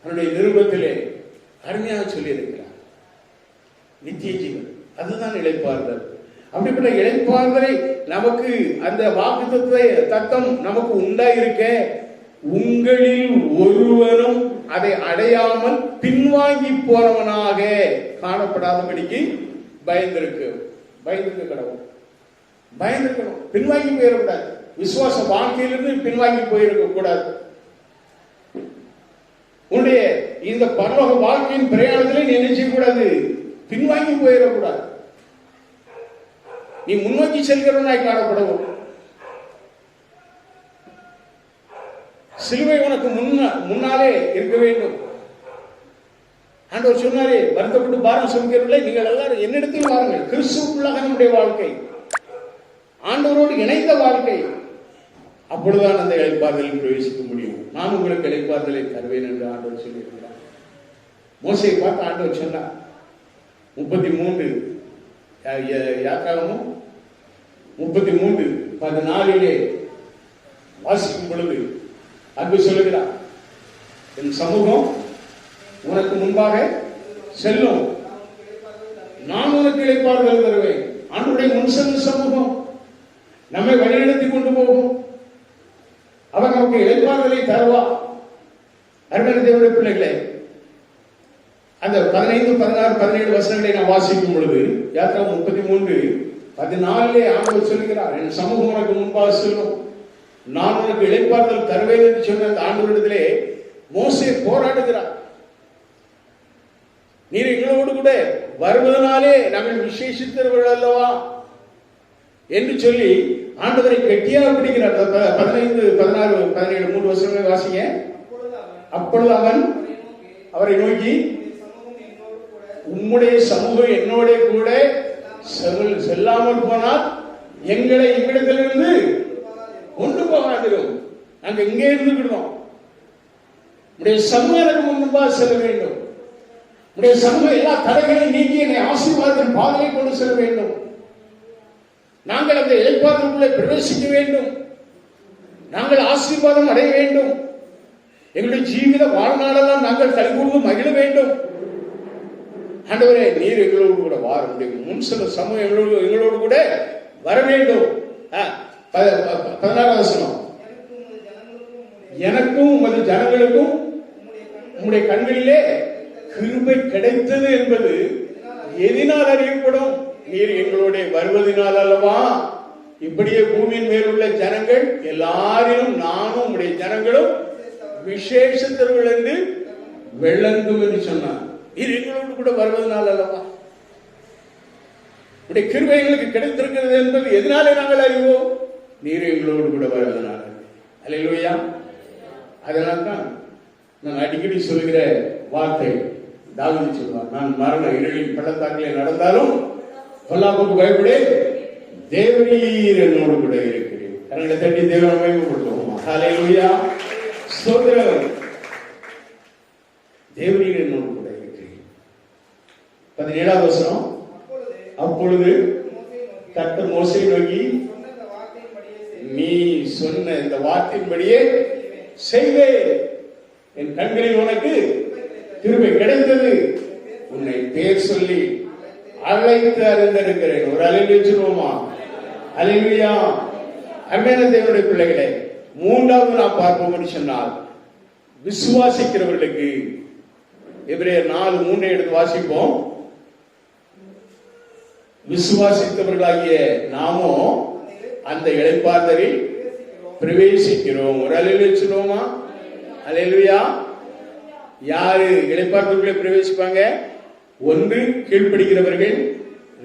Speaker 1: அவருடைய நிருபத்திலே அருமையாக சொல்லி இருக்கிறார். நித்திய ஜீவன் அதுதான் இளைப்பாறுதல். அப்படிப்பட்ட இளைப்பாறுதலை நமக்கு அந்த வாக்குத்தத்தை தத்தம் நமக்கு உண்டாயிருக்க உங்களில் ஒருவனும் அதை அடையாமல் பின்வாங்கி போறவனாக காணப்படாதபடிக்கு பயந்திருக்க கடவுள். பயந்திருக்கணும். பின்வாங்கி போயிடக்கூடாது. விசுவாச வாழ்க்கையிலிருந்து பின்வாங்கி போயிருக்க கூடாது. உன்னுடைய இந்த பரலோக வாழ்க்கையின் பிரயாணத்திலே நீ என்ன செய்யக்கூடாது? பின்வாங்கி போயிடக்கூடாது. நீ முன்னோக்கி செல்கிறவனாய் காணப்படவும். சிலுவை உனக்கு முன்னாலே இருக்க வேண்டும். ஆண்டவர் சொன்னாரே, வருத்தப்பட்டு பாரம் சுமக்கிறவர்களே நீங்கள் எல்லாரும் என்னிடத்தில் வாருங்கள். கிறிஸ்துவுக்குள்ளாக நம்முடைய வாழ்க்கை, ஆண்டவரோடு இணைந்த வாழ்க்கை. அப்பொழுதுதான் அந்த இளைப்பாறுதலில் பிரவேசிக்க முடியும். நான் உங்களுக்கு இளைப்பாறுதலை தருவேன் என்று ஆண்டவர் சொல்லியிருக்கிறார். மோசையை பார்த்து ஆண்டவர் சொன்னார். 33 யாத்திராகமும் 33:14 வாசிக்கும் பொழுது அன்பு சொல்லுகிறார், என் சமூகம் உனக்கு முன்பாக செல்லும், நான் உனக்கு இளைப்பாறுதல் தருவேன். ஆண்டவருடைய முன் செல்லும் சமூகம் நம்மை வழிநடத்தி கொண்டு போகும். அவர் நமக்கு இளைப்பாறுதலை தருவா. அருமையான தேவனுடைய பிள்ளைகளே, அந்த 15, 16, 17 வசனங்களை நாம் வாசிக்கும் பொழுது யாத்திரா 33:14 ஆண்டவர் சொல்லுகிறார், என் சமூகம் உனக்கு முன்பாக செல்லும், நான் உனக்கு இளைப்பாறுதல் தருவேன் என்று சொன்ன அந்த ஆண்டவரிடத்திலே மோசே போராடுகிறார். நீர் எங்களோடு கூட வருவதனாலே நாங்கள் விசேஷித்தவர்கள் அல்லவா, என்று சொல்லி ஆண்டவரை கெட்டியாக பிடிக்கிறார். 15, 16, 17, 3 வருஷங்களை வாசிங்க. அப்பொழுது அவன் அவரை நோக்கி, உம்முடைய சமூகம் என்னோட கூட செல்லாமல் போனால் எங்களை இவ்விடத்திலிருந்து கொண்டு போகாதிரும். நாங்க இங்கே இருந்துக்கிட்டோம். உடைய சமூகம் எனக்கு முன்பாக செல்ல வேண்டும். உடைய சமூகம் எல்லா தடைகளையும் நீக்கி என்னை ஆசீர்வாதத்தின் பாதையை கொண்டு செல்ல வேண்டும். நாங்கள் அந்த இளைப்பாறுதலுக்குள்ளே பிரவேசிக்க வேண்டும். நாங்கள் ஆசீர்வாதம் அடைய வேண்டும். எங்களுடைய ஜீவித வாழ்நாளெல்லாம் நாங்கள் கைகூர்ந்து மகிழ வேண்டும். ஆண்டவரே, நீர் எங்களோடு கூட வார முடியும். முன் சில சமூகம் எங்களோடு கூட வர வேண்டும். 16வது வசனம், எனக்கும் உமது ஜனங்களுக்கும் உம்முடைய கண்களிலே கிருபை கிடைத்தது என்பது எதினால் அறியப்படும்? நீர் எங்களோட வருவதனால் அல்லவா. இப்படியே பூமியின் மேல் உள்ள ஜனங்கள் எல்லாரிலும் நானும் உம்முடைய ஜனங்களும் விசேஷத்தர்கள் என்று விளங்கும் என்று சொன்னார். நீர் எங்களோடு கூட வருவதனால் அல்லவா. உடைய கிருபை எங்களுக்கு கிடைத்திருக்கிறது என்பது எதனாலே நாங்கள் அறிவோம்? நீர் எங்களோடு கூட வருவதனால. அல்லேலூயா. அதனால்தான் நான் அடிக்கடி சொல்கிற வார்த்தை தாவீது சொல்வார், நான் மரண இருளின் பள்ளத்தாக்கிலே நடந்தாலும் பொல்லாப்புக்கு பயப்படேன், தேவரீர் என்னோடு கூட இருக்கிறேன். கரங்களை தட்டி தேவனை மகிமைப்படுத்துவோம். ஹல்லேலூயா, ஸ்தோத்திரம். தேவரீர் என்னோடு கூட இருக்கிறேன். 17வது வசனம், அப்பொழுது கர்த்தர் மோசேயை நோக்கி, நீ சொன்ன இந்த வார்த்தையின்படியே செய்வேன். என் கண்களில் உனக்கு கிருபை கிடைத்தது. உன்னை பேர் சொல்லி அழைத்து அறிந்திருக்கிறேன். ஒரு அலையில் வச்சிருவோமா? அல்லேலூயா. அருமையான தேவனுடைய பிள்ளைகளே, மூன்றாவது நாம் பார்ப்போம் சொன்னால் விசுவாசிக்கிறவர்களுக்கு. எபிரேயர் 4:3 எடுத்து வாசிப்போம். விசுவாசித்தவர்களாகிய நாமோ அந்த இளைப்பாறுதலில் பிரவேசிக்கிறோம். ஒரு அலையில் வச்சிருவோமா? அல்லேலூயா. யாரு இளைப்பாறுதலுக்குள்ளே பிரவேசிப்பாங்க? 1 கீழ்ப்படுகிறவர்கள்,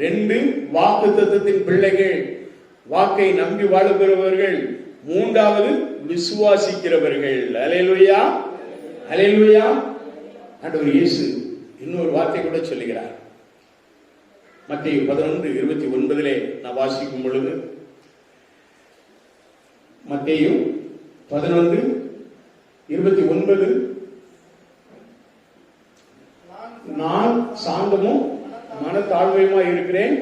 Speaker 1: 2 வாக்குத்தத்தத்தின் பிள்ளைகள், வாக்கை நம்பி வாழுகிறவர்கள், 3வது விசுவாசிக்கிறவர்கள். அல்லேலூயா, அல்லேலூயா. ஆண்டவர் இயேசு இன்னொரு வார்த்தை கூட சொல்லுகிறார். மத்தேயு 11:29 நான் வாசிக்கும் பொழுது, மத்தேயு 11:29, நான் சாந்தமும் மனத்தாழ்மையுமா இருக்கிறேன்,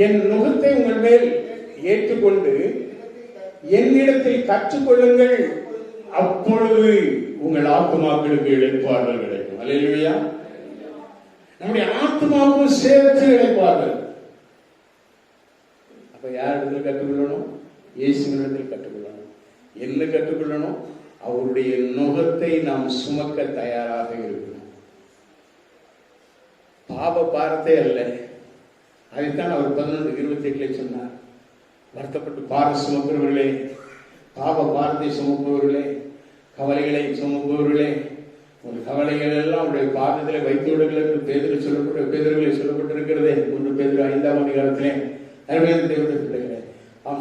Speaker 1: என் நுகத்தை உங்கள் மேல் ஏற்றுக்கொண்டு என்னிடத்தில் கற்றுக்கொள்ளுங்கள், அப்பொழுது உங்கள் ஆத்துமாக்களுக்கு இளைப்பாறுதல் கிடைக்கும். அல்லேலூயா. நம்முடைய ஆத்மாவுக்கும் சேர்த்து இளைப்பாறுதல். அப்ப யார் இடத்துல கற்றுக்கொள்ளணும்? இயேசுவினிடத்தில் கற்றுக்கொள்ளணும். என்ன கற்றுக்கொள்ளணும்? அவருடைய நுகத்தை நாம் சுமக்க தயாராக இருக்கணும். பாப பாரத்தை அல்ல. அதைத்தான் அவர் 11:28 சொன்னார். வருத்தப்பட்டு பார சுமக்கிறவர்களே, பாப பாரத்தை சுமப்பவர்களே, கவலைகளை சுமப்பவர்களே, உங்கள் கவலைகள் எல்லாம் உடைய பாதத்திலே வைத்து விடுங்கள் என்று பேதுருவிலே சொல்லப்பட்டிருக்கிறதே. 1 பேதுரு 5ஆம் அதிகாரத்திலே. அருமையான தேவனுடைய பிள்ளைகளே,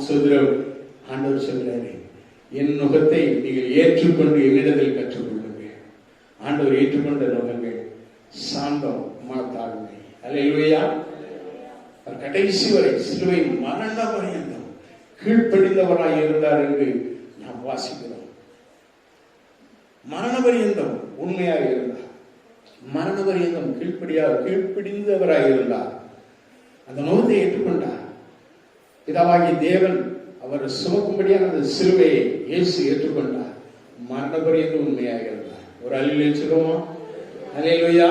Speaker 1: சோதரம் ஆண்டவர் சொல்கிறாரே, என் நுகத்தை நீங்கள் ஏற்றுக்கொண்டு என்னிடத்தில் கற்றுக்கொள்ளுங்கள். ஆண்டவர் ஏற்றுக்கொண்ட நுகங்கள் சாந்தம், மனத்தாழ்மை. அல்லேலூயா. கடைசி வரை சிலுவை மரண பரியந்தம் கீழ்ப்படிந்தவராய் இருந்தார் என்று நாம் வாசிக்கிறோம். மரண பரியந்தம் உண்மையாக இருந்தார். மரண பரியந்தம் கீழ்ப்படிந்தவராய் இருந்தார். அந்த நோத்தை ஏற்றுக்கொண்டார். பிதாவாகிய தேவன் அவர் சுமக்கும்படியான அந்த சிலுவையை இயேசு ஏற்றுக்கொண்டார். மரண பரியந்தம் உண்மையாக இருந்தார். ஒரு அல்லேலூயா சொல்லுவோமா? அல்லேலூயா.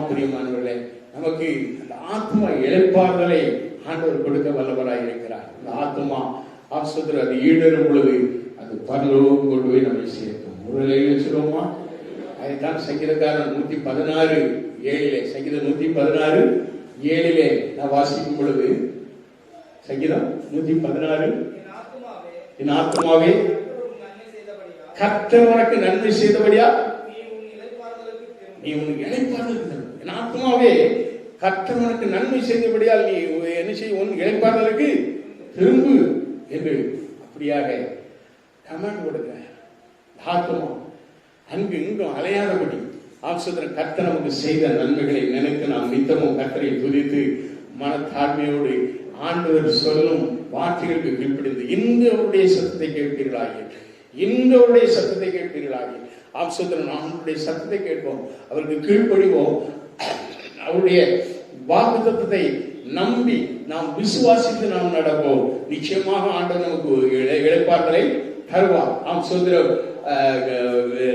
Speaker 1: பிரியமானவர்களே, நமக்கு அந்த ஆத்மா இளைப்பாறுதலை ஆண்டவர் கொடுக்க வல்லவராய் இருக்கிறார். அந்த ஆத்மா ஆஸ்பத்திரி அது ஈடறும் பொழுது அது பரலோகம் கொண்டு போய் நம்மை சேர்க்கும். ஒரு அல்லேலூயா சொல்லுவோமா? அதைத்தான் சங்கீதக்காரன் 116:7 சங்கீதம் 116:7 நான் வாசிக்கும் பொழுது, சங்கீதம் 116, என் ஆத்மாவே கர்த்தர் உனக்கு நன்மை செய்தபடியா நீ உனக்கு இளைப்பாறுதல். என் ஆத்மாவே கர்த்தர் உனக்கு நன்மை செய்தபடியால் நீ என்ன செய்ய? உன் இளைப்பாறுதலுக்கு திரும்பு என்று அப்படியாக கமாண்ட் கொடுக்கிறார். ஆத்மா அங்கு இங்கும் அலையாதபடி ஆம்சத்தின் கர்த்தர் நமக்கு செய்த நன்மைகளை நினைத்து நாம் நித்தமும் கர்த்தரை துதித்து மனத்தாழ்மையோடு ஆண்டவர் சொல்லும் வார்த்தைகளுக்கு கீழ்ப்படிந்து இந்த அவருடைய சத்தத்தை கேட்பீர்களாகிய, இந்த அவருடைய சத்தத்தை கேட்பீர்களாகிய. ஆம்சத்தின் ஆண்டவருடைய சத்தத்தை கேட்போம், அவருக்கு கீழ்ப்படிவோம், அவருடைய வாக்கு தத்தத்தை நம்பி நாம் விசுவாசித்து நாம் நடப்போம். நிச்சயமாக ஆண்டவர் நமக்கு இளைப்பாறுதலை தருவார். சோதரர்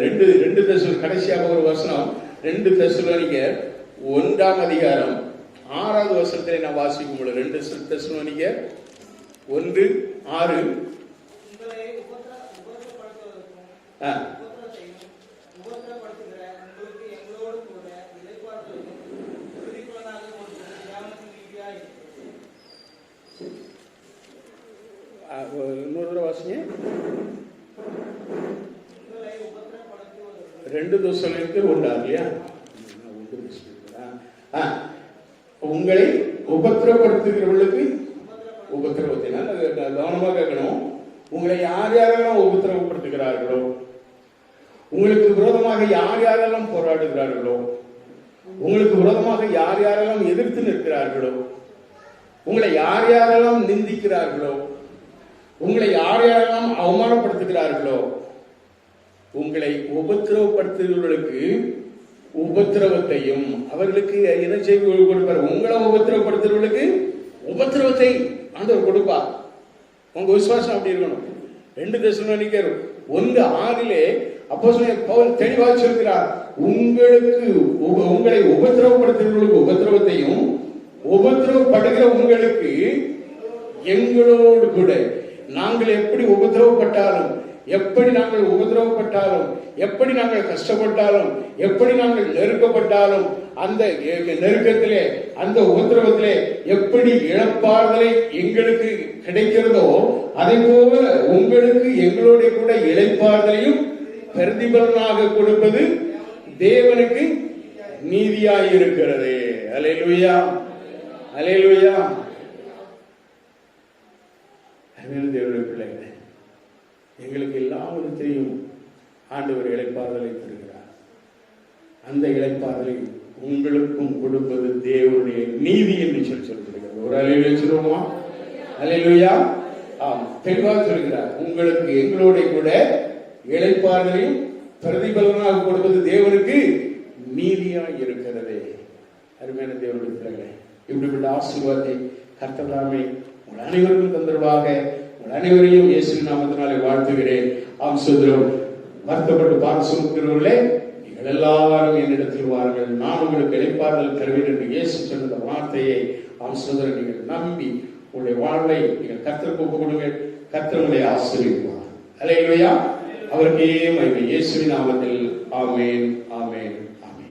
Speaker 1: 2 தெசலோனிக்கேயர் கடைசியாக ஒரு வசனம் 2 தெசலோனிக்கேயர் 1ஆம் அதிகாரம் 6வது வசனத்தை நான் வாசிக்கும் பொழுது 2 தெசலோனிக்கேயர் 1:6 இன்னொரு வாசிங்க. 2 தெசலோனிக்கேயர் 1:6 இல்லையா? உங்களை உபத்திரப்படுத்துகிறவர்களுக்கு உபத்திரவத்தினால் கவனமாக கேட்கணும். உங்களை யார் யாரெல்லாம் உபத்திரவப்படுத்துகிறார்களோ, உங்களுக்கு விரோதமாக யார் யாரெல்லாம் போராடுகிறார்களோ, உங்களுக்கு விரோதமாக யார் யாரெல்லாம் எதிர்த்து நிற்கிறார்களோ, உங்களை யார் யாரெல்லாம் நிந்திக்கிறார்களோ, உங்களை யார் யாரெல்லாம் அவமானப்படுத்துகிறார்களோ, உங்களை உபத்திரவப்படுத்துகிறவர்களுக்கு உபத்திரவத்தையும் அவர்களுக்கு என்ன செய்து கொடுப்பார்? உங்களை உபத்திரவப்படுத்துறவர்களுக்கு உபத்திரவத்தை ஆண்டவர் கொடுப்பார். உங்க விசுவாசம் அப்படி இருக்கணும். 2 தெசலோனிக்கேயர் 1:6 அப்போஸ்தலன் பவுல் தெளிவாக சொல்கிறார், உங்களை உபத்திரவப்படுத்துகிறவர்களுக்கு உபத்திரவத்தையும் உபத்திரவப்படுகிற உங்களுக்கு எங்களோடு கூட நாங்கள் எப்படி உபத்திரவப்பட்டாலும், எப்படி நாங்கள் உபதிரவப்பட்டாலும், எப்படி நாங்கள் கஷ்டப்பட்டாலும், எப்படி நாங்கள் நெருக்கப்பட்டாலும், அந்த நெருக்கத்திலே அந்த உபதிரவத்திலே எப்படி இழப்பாறுதலை எங்களுக்கு கிடைக்கிறதோ அதே போல உங்களுக்கு எங்களோட கூட இளைப்பாறுதலையும் பிரதிபலனாக கொடுப்பது தேவனுக்கு நீதியாயிருக்கிறது. அல்லேலூயா, அல்லேலூயா. தேவனுடைய பிள்ளைகளே, எங்களுக்கு எல்லாரும் தெரியும் ஆண்டவர் இளைப்பாறுதலை தருகிறார். அந்த இளைப்பாறுதலை உங்களுக்கும் கொடுப்பது தேவனுடைய நீதி என்று சொல்லியிருக்கிறது. ஒரு அல்லேலூயா சொல்லுவோமா? அல்லேலூயா. ஆம், தெளிவாக சொல்கிறார், உங்களுக்கு எங்களோட கூட இளைப்பாறுதலையும் பிரதிபலனாக கொடுப்பது தேவனுக்கு நீதியாய் இருக்கிறது. அருமையான தேவனுடைய பிள்ளைகளே, இப்படிப்பட்ட ஆசீர்வாதத்தை கர்த்தர் தாமே உங்கள் அனைவருக்கும் தந்தருவாக. உங்கள் அனைவரையும் இயேசுவின் நாமத்தினாலே வாழ்த்துகிறேன். சோதரம் வருத்தப்பட்டு பார்த்து சுமக்கிறவர்களே, நீங்கள் எல்லாரும் என்னிடத்தில் வாருங்கள், நான் உங்களுக்கு இளைப்பாறுதல் தருவேன் என்று இயேசு சொன்ன வார்த்தையை சோதரன் நீங்கள் நம்பி உங்களுடைய வாழ்வை நீங்கள் கர்த்தருக்கு ஒப்புக் கொடுங்க. கர்த்தர் உங்களை ஆசீர்வதிப்பார். அல்லேலூயா. அவருக்கே மகிமை. இயேசுவின் நாமத்தில் ஆமென்.